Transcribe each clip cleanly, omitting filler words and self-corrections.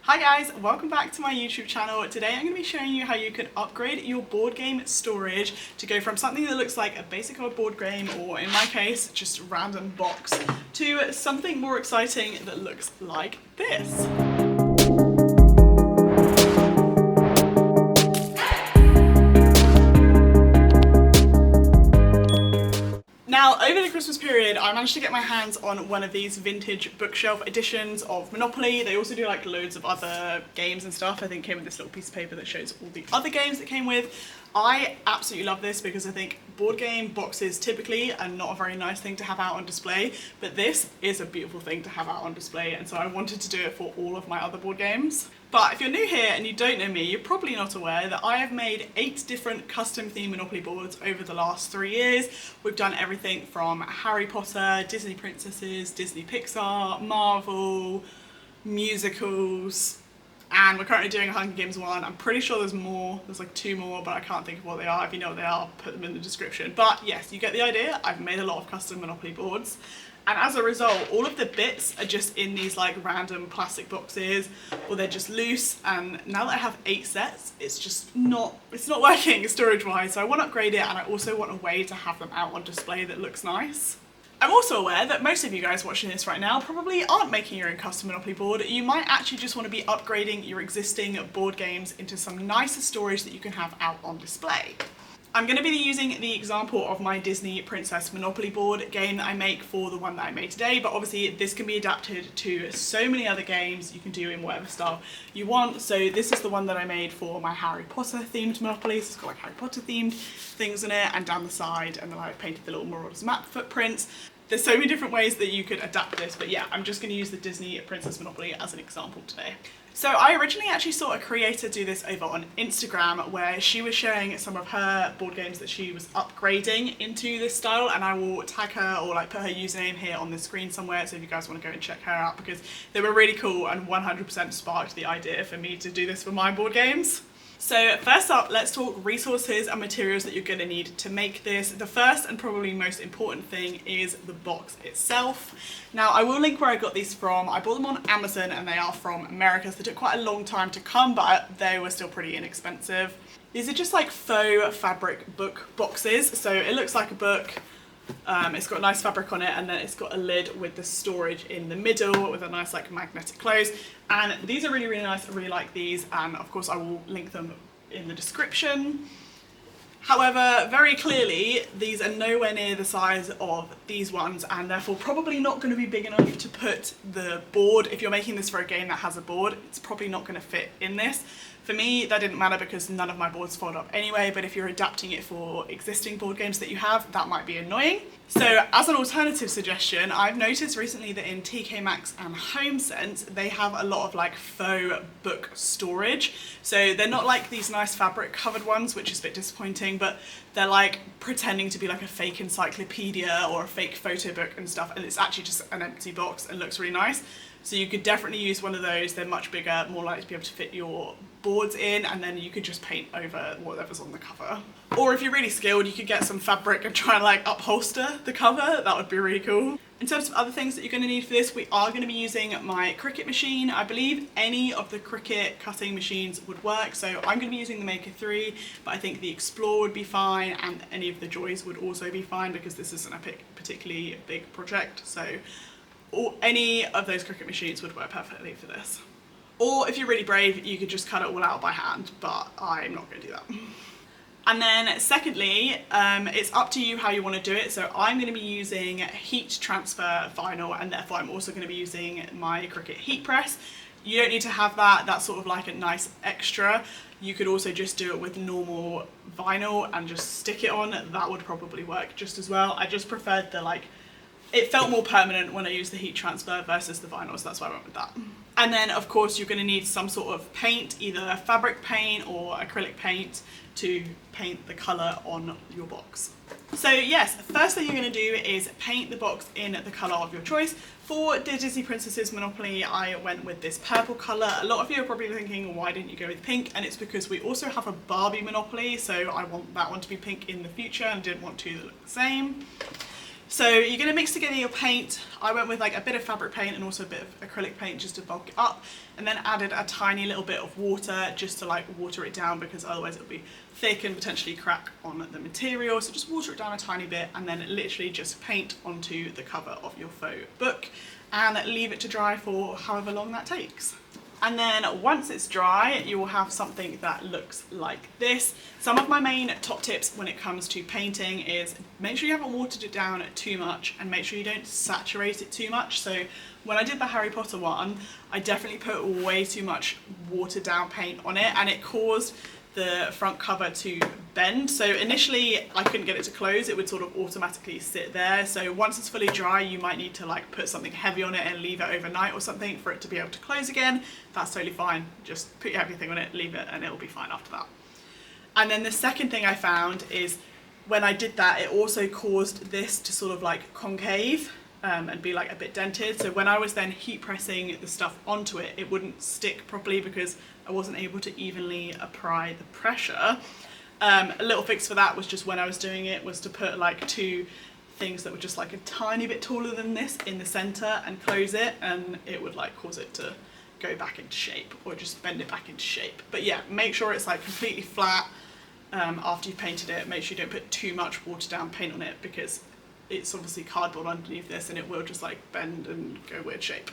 Hi guys, welcome back to my YouTube channel. Today I'm going to be showing you how you can upgrade your board game storage to go from something that looks like a basic old board game, or in my case, just a random box, to something more exciting that looks like this. Now, over the Christmas period, I managed to get my hands on one of these vintage bookshelf editions of Monopoly. They also do like loads of other games and stuff. I think it came with this little piece of paper that shows all the other games that came with. I absolutely love this because I think board game boxes typically are not a very nice thing to have out on display, but this is a beautiful thing to have out on display, and so I wanted to do it for all of my other board games. But if you're new here and you don't know me, you're probably not aware that I have made 8 different custom themed Monopoly boards over the last 3 years. We've done everything from Harry Potter, Disney princesses, Disney Pixar, Marvel, musicals, and we're currently doing a Hunger Games one. I'm pretty sure there's more, there's like 2 more, but I can't think of what they are. If you know what they are, I'll put them in the description. But yes, you get the idea. I've made a lot of custom Monopoly boards. And as a result, all of the bits are just in these like random plastic boxes, or they're just loose. And now that I have 8 sets, it's not working storage-wise. So I want to upgrade it, and I also want a way to have them out on display that looks nice. I'm also aware that most of you guys watching this right now probably aren't making your own custom Monopoly board. You might actually just want to be upgrading your existing board games into some nicer storage that you can have out on display. I'm going to be using the example of my Disney Princess Monopoly board game that I make for the one that I made today, but obviously this can be adapted to so many other games you can do in whatever style you want. So this is the one that I made for my Harry Potter themed Monopoly, so it's got like Harry Potter themed things in it, and down the side, and then I painted the little Marauders map footprints. There's so many different ways that you could adapt this, but yeah, I'm just going to use the Disney Princess Monopoly as an example today. So I originally actually saw a creator do this over on Instagram, where she was sharing some of her board games that she was upgrading into this style, and I will tag her or like put her username here on the screen somewhere, so if you guys want to go and check her out, because they were really cool and 100% sparked the idea for me to do this for my board games. So first up, let's talk resources and materials that you're going to need to make this. The first and probably most important thing is the box itself. Now I will link where I got these from. I bought them on Amazon and they are from America, so they took quite a long time to come, but they were still pretty inexpensive. These are just like faux fabric book boxes, so it looks like a book. It's got nice fabric on it, and then it's got a lid with the storage in the middle with a nice like magnetic close, and these are really nice. I really like these, and of course I will link them in the description. However, very clearly these are nowhere near the size of these ones, and therefore probably not going to be big enough to put the board. If you're making this for a game that has a board, it's probably not going to fit in this. For me, that didn't matter because none of my boards fold up anyway, but if you're adapting it for existing board games that you have, that might be annoying. So as an alternative suggestion, I've noticed recently that in TK Maxx and HomeSense, they have a lot of like faux book storage. So they're not like these nice fabric covered ones, which is a bit disappointing, but they're like pretending to be like a fake encyclopedia or a fake photo book and stuff, and it's actually just an empty box and looks really nice. So you could definitely use one of those. They're much bigger, more likely to be able to fit your boards in, and then you could just paint over whatever's on the cover. Or if you're really skilled, you could get some fabric and try and like upholster the cover. That would be really cool. In terms of other things that you're going to need for this, we are going to be using my Cricut machine. I believe any of the Cricut cutting machines would work, so I'm going to be using the Maker 3, but I think the Explore would be fine, and any of the Joys would also be fine because this isn't a particularly big project, so any of those Cricut machines would work perfectly for this. Or if you're really brave, you could just cut it all out by hand, but I'm not going to do that. And then secondly, it's up to you how you want to do it. So I'm going to be using heat transfer vinyl, and therefore I'm also going to be using my Cricut heat press. You don't need to have that, that's sort of like a nice extra. You could also just do it with normal vinyl and just stick it on. That would probably work just as well. I just preferred the like, it felt more permanent when I used the heat transfer versus the vinyl, so that's why I went with that. And then of course you're going to need some sort of paint, either fabric paint or acrylic paint, to paint the colour on your box. So yes, first thing you're going to do is paint the box in the colour of your choice. For the Disney Princesses Monopoly, I went with this purple colour. A lot of you are probably thinking, why didn't you go with pink? And it's because we also have a Barbie Monopoly, so I want that one to be pink in the future and didn't want two that look the same. So you're going to mix together your paint. I went with like a bit of fabric paint and also a bit of acrylic paint just to bulk it up, and then added a tiny little bit of water just to like water it down, because otherwise it'll be thick and potentially crack on the material. So just water it down a tiny bit and then literally just paint onto the cover of your faux book and leave it to dry for however long that takes. And then once it's dry, you will have something that looks like this. Some of my main top tips when it comes to painting is make sure you haven't watered it down too much and make sure you don't saturate it too much. So when I did the Harry Potter one, I definitely put way too much watered down paint on it, and it caused the front cover to bend. So initially I couldn't get it to close, it would sort of automatically sit there. So once it's fully dry, you might need to like put something heavy on it and leave it overnight or something for it to be able to close again. That's totally fine. Just put your heavy thing on it, leave it, and it'll be fine after that. And then the second thing I found is when I did that, it also caused this to sort of like concave and be like a bit dented. So when I was then heat pressing the stuff onto it, it wouldn't stick properly because I wasn't able to evenly apply the pressure. A little fix for that was just when I was doing it was to put like two things that were just like a tiny bit taller than this in the center and close it, and it would like cause it to go back into shape or just bend it back into shape. But yeah, make sure it's like completely flat after you've painted it. Make sure you don't put too much watered down paint on it because it's obviously cardboard underneath this and it will just like bend and go weird shape.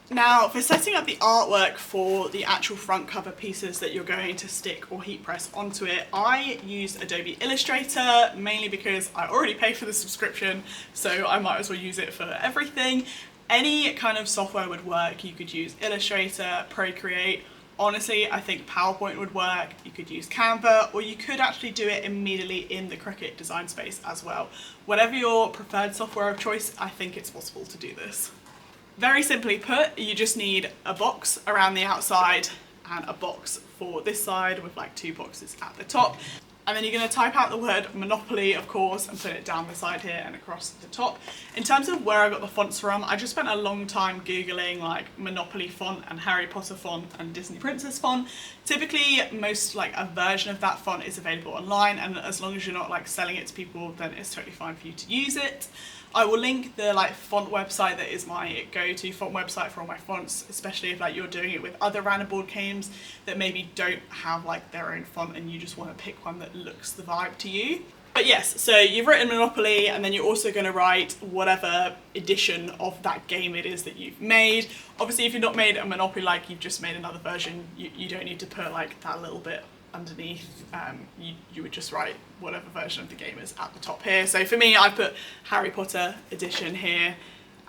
Now for setting up the artwork for the actual front cover pieces that you're going to stick or heat press onto it, I used Adobe Illustrator mainly because I already paid for the subscription, so I might as well use it for everything. Any kind of software would work. You could use Illustrator, Procreate. Honestly, I think PowerPoint would work. You could use Canva, or you could actually do it immediately in the Cricut design space as well. Whatever your preferred software of choice, I think it's possible to do this. Very simply put, you just need a box around the outside and a box for this side with like two boxes at the top. And then you're going to type out the word Monopoly, of course, and put it down the side here and across the top. In terms of where I got the fonts from, I just spent a long time Googling like Monopoly font and Harry Potter font and Disney Princess font. Typically, most like a version of that font is available online, and as long as you're not like selling it to people, then it's totally fine for you to use it. I will link the like font website that is my go-to font website for all my fonts, especially if like you're doing it with other random board games that maybe don't have like their own font and you just want to pick one that looks the vibe to you. But yes, so you've written Monopoly and then you're also going to write whatever edition of that game it is that you've made. Obviously if you've not made a Monopoly like you've just made another version, you don't need to put like that little bit underneath. You would just write whatever version of the game is at the top here. So for me, I put Harry Potter edition here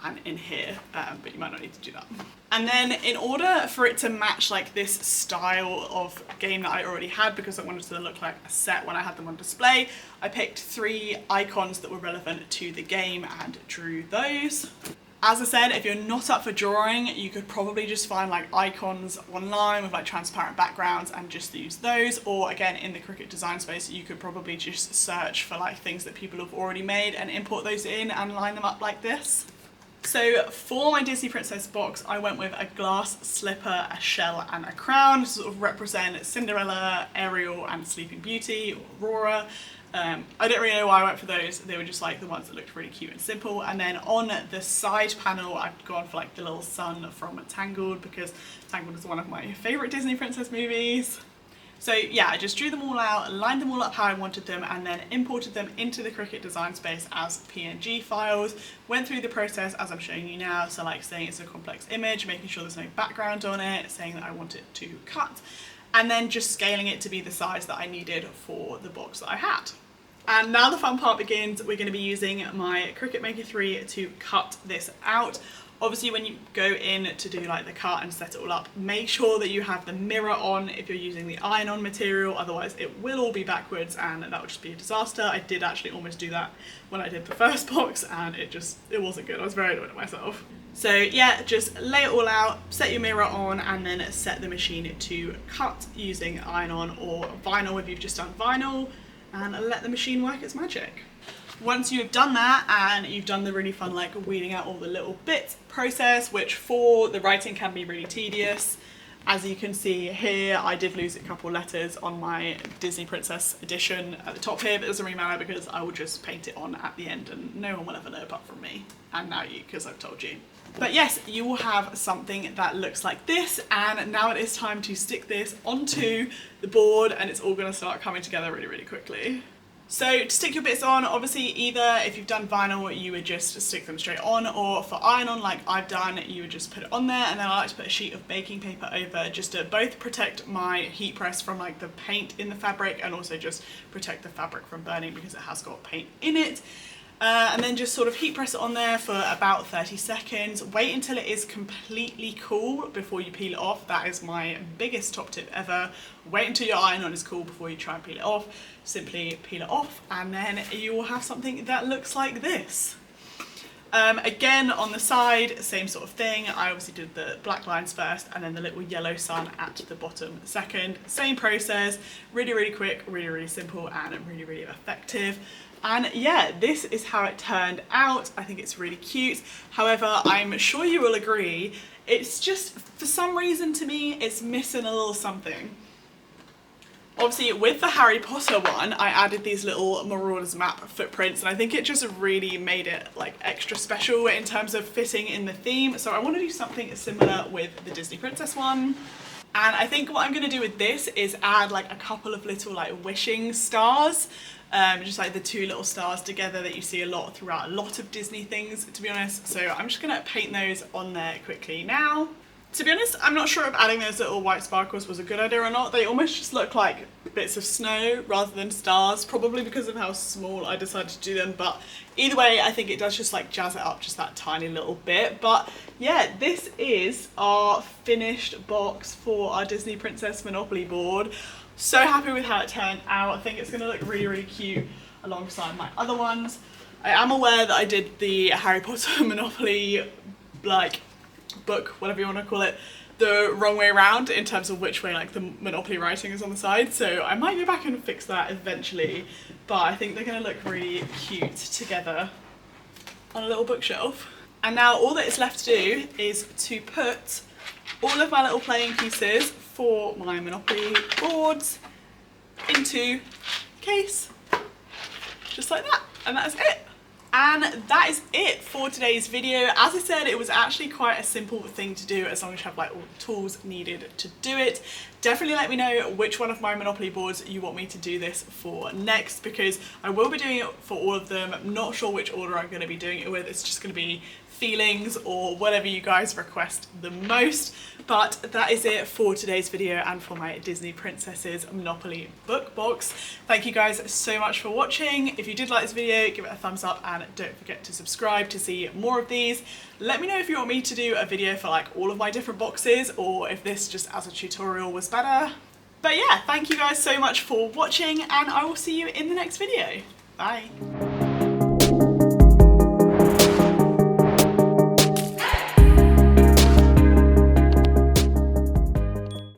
and in here, but you might not need to do that. And then in order for it to match like this style of game that I already had, because I wanted it to look like a set when I had them on display, I picked 3 icons that were relevant to the game and drew those. As I said, if you're not up for drawing, you could probably just find like icons online with like transparent backgrounds and just use those, or again in the Cricut design space you could probably just search for like things that people have already made and import those in and line them up like this. So for my Disney Princess box, I went with a glass slipper, a shell and a crown to sort of represent Cinderella, Ariel and Sleeping Beauty, or Aurora. I don't really know why I went for those. They were just like the ones that looked really cute and simple. And then on the side panel, I've gone for like the little sun from Tangled, because Tangled is one of my favourite Disney Princess movies. So yeah, I just drew them all out, lined them all up how I wanted them, and then imported them into the Cricut design space as PNG files. Went through the process as I'm showing you now, so like saying it's a complex image, making sure there's no background on it, saying that I want it to cut, and then just scaling it to be the size that I needed for the box that I had. And now the fun part begins. We're going to be using my Cricut Maker 3 to cut this out. Obviously when you go in to do like the cut and set it all up, make sure that you have the mirror on if you're using the iron-on material, otherwise it will all be backwards and that would just be a disaster. I did actually almost do that when I did the first box and it wasn't good. I was very annoyed at myself. So yeah, just lay it all out, set your mirror on, and then set the machine to cut using iron-on or vinyl if you've just done vinyl, and let the machine work its magic. Once you've done that and you've done the really fun like weeding out all the little bits process, which for the writing can be really tedious, As you can see here, I did lose a couple letters on my Disney Princess edition at the top here, but it doesn't really matter because I will just paint it on at the end and no one will ever know apart from me. And now you, because I've told you. But yes, you will have something that looks like this, and now it is time to stick this onto the board and it's all going to start coming together really, really quickly. So to stick your bits on, obviously either if you've done vinyl you would just stick them straight on, or for iron on like I've done you would just put it on there, and then I like to put a sheet of baking paper over just to both protect my heat press from like the paint in the fabric and also just protect the fabric from burning because it has got paint in it. And then just sort of heat press it on there for about 30 seconds. Wait until it is completely cool before you peel it off. That is my biggest top tip ever. Wait until your iron on is cool before you try and peel it off. Simply peel it off and then you will have something that looks like this. Again on the side, same sort of thing. I obviously did the black lines first and then the little yellow sun at the bottom second. Same process, really, really quick, really, really simple and really, really effective. And yeah, this is how it turned out. I think it's really cute. However, I'm sure you will agree, it's just, for some reason to me, it's missing a little something. Obviously, with the Harry Potter one, I added these little Marauders map footprints, and I think it just really made it like extra special in terms of fitting in the theme. So I want to do something similar with the Disney Princess one. And I think what I'm going to do with this is add like a couple of little like wishing stars. Just like the two little stars together that you see a lot throughout a lot of Disney things, to be honest. So I'm just going to paint those on there quickly now. To be honest, I'm not sure if adding those little white sparkles was a good idea or not. They almost just look like bits of snow rather than stars, probably because of how small I decided to do them. But either way, I think it does just like jazz it up just that tiny little bit. But yeah, this is our finished box for our Disney Princess Monopoly board. So happy with how it turned out. I think it's going to look really, really cute alongside my other ones. I am aware that I did the Harry Potter Monopoly like book, whatever you want to call it, the wrong way around in terms of which way like the Monopoly writing is on the side, so I might go back and fix that eventually, but I think they're going to look really cute together on a little bookshelf. And now all that is left to do is to put all of my little playing pieces for my Monopoly boards into a case, just like that, and that is it. And that is it for today's video. As I said, it was actually quite a simple thing to do as long as you have like all the tools needed to do it. Definitely let me know which one of my Monopoly boards you want me to do this for next, because I will be doing it for all of them. I'm not sure which order I'm going to be doing it with. It's just going to be feelings or whatever you guys request the most. But that is it for today's video and for my Disney Princesses Monopoly book box. Thank you guys so much for watching. If you did like this video, give it a thumbs up and don't forget to subscribe to see more of these. Let me know if you want me to do a video for like all of my different boxes, or if this just as a tutorial was better. But yeah, thank you guys so much for watching and I will see you in the next video. Bye.